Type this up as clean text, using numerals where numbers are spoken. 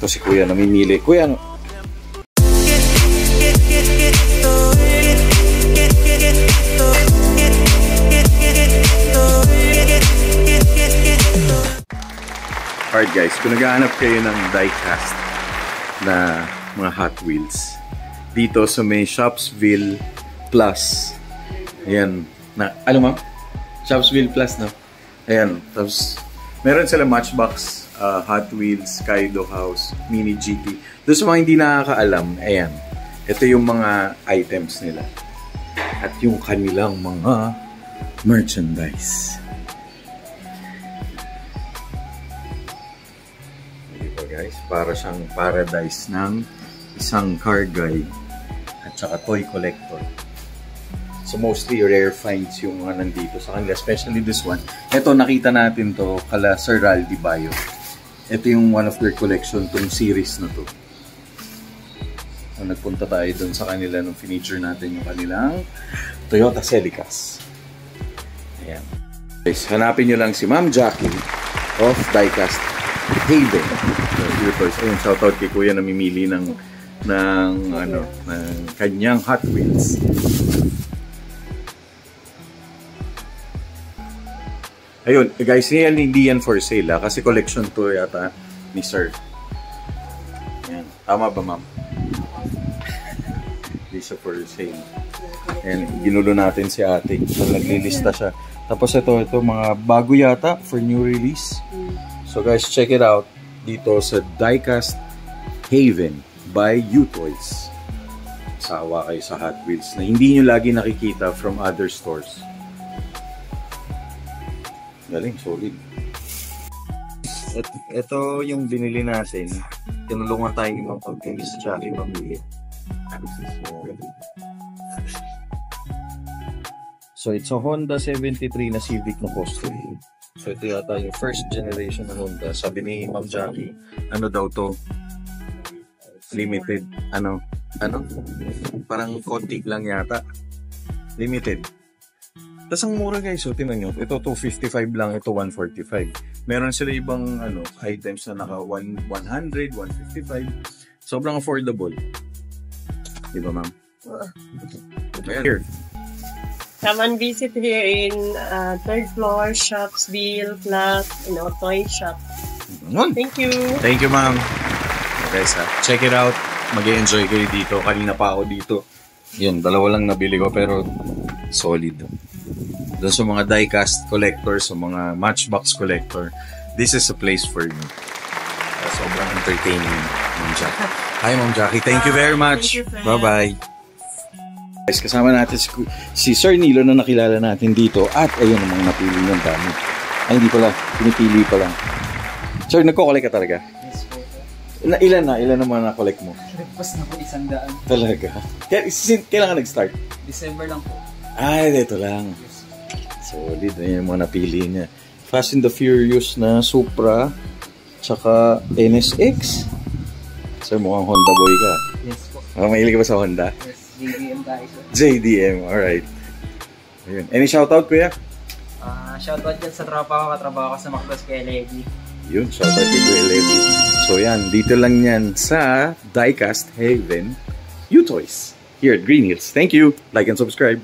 si Kuya namimili. Kuya, ano? Alright guys, kung naghahanap kayo ng die-cast na mga Hot Wheels, dito sa may Shopsville Plus. Ayan. Ano ma'am? Shopsville Plus, no? Ayan. Tapos, meron sila Matchbox, Hot Wheels, Kaido House, Mini GT. Doon sa mga hindi nakakaalam, ayan. Ito yung mga items nila. At yung kanilang mga merchandise. Diba guys? Para siyang paradise ng isang car guy at saka toy collector. So mostly rare finds yung mga nandito sa kanila, especially this one. Ito, nakita natin to kala Sir Raldi Bayo. Ito yung one of their collection, tong series na to. So, nagpunta tayo dun sa kanila nung feature natin yung kanilang Toyota Celicas. Ayan. Guys, hanapin nyo lang si Ma'am Jackie of Diecast Haven. So, ayun, shoutout kay Kuya na mimili ng kanyang Hot Wheels. Ayun, guys, hindi yan for sale kasi collection to yata ni Sir. Ayan. Tama ba, ma'am? Hindi siya for sale. Ayan, ginulo natin si ate. So, naglilista siya. Tapos ito mga bago yata for new release. So guys, check it out dito sa Diecast Haven by U-Toys. Sawa kayo sa Hot Wheels na hindi nyo lagi nakikita from other stores. Galing, solid. Ito yung binili natin. Tinulungan tayong ibang pag-case tsaka ibang bili. So, it's a Honda 73 na Civic na custom. So, ito yata yung first generation na Honda. Sabi ni Ma'am Jackie, ano daw to? Limited. Ano? Parang konti lang yata. Limited. Tapos ang mura guys, so tingnan nyo, ito 255 lang, ito 145. Meron sila ibang items na naka 100, 155. Sobrang affordable. Diba ma'am? Here. Come and visit here in 3rd floor, Shopsville Plus, toy shop. Thank you. Thank you ma'am. Guys check it out. Mag-enjoy kayo dito. Kanina pa ako dito. Yan, dalawa lang nabili ko pero solid. Doon sa mga diecast collector, sa mga matchbox collector, this is a place for you. Sobrang entertaining, Ma'am Jackie. Hi, Ma'am Jackie. Thank you very much. Bye-bye. Guys, kasama natin si Sir Nilo na nakilala natin dito. At ayun ang mga napili ng dami. Ay, hindi pala. Pinipili pa lang. Sir, nagko-collect ka talaga? Yes po. Ilan ang mga na-collect mo? Nagpas na po 100. Talaga? Kailan ka nag-start? December lang po. Ay, dito lang. Solid na yung mga napili niya. Fast and the Furious na Supra, tsaka NSX. Sir, mukhang Honda boy ka. Yes po. Mahilig ka ba sa Honda? Yes, JDM tayo. JDM, alright. Ayun. Any shoutout, kuya? Shoutout dyan sa tropa ko, katrabaho ko sa Macdos kay Levi. Yun, shoutout kay Kuya Levi. So yan, dito lang yan sa Diecast Haven U-Toys here at Green Hills. Thank you. Like and subscribe.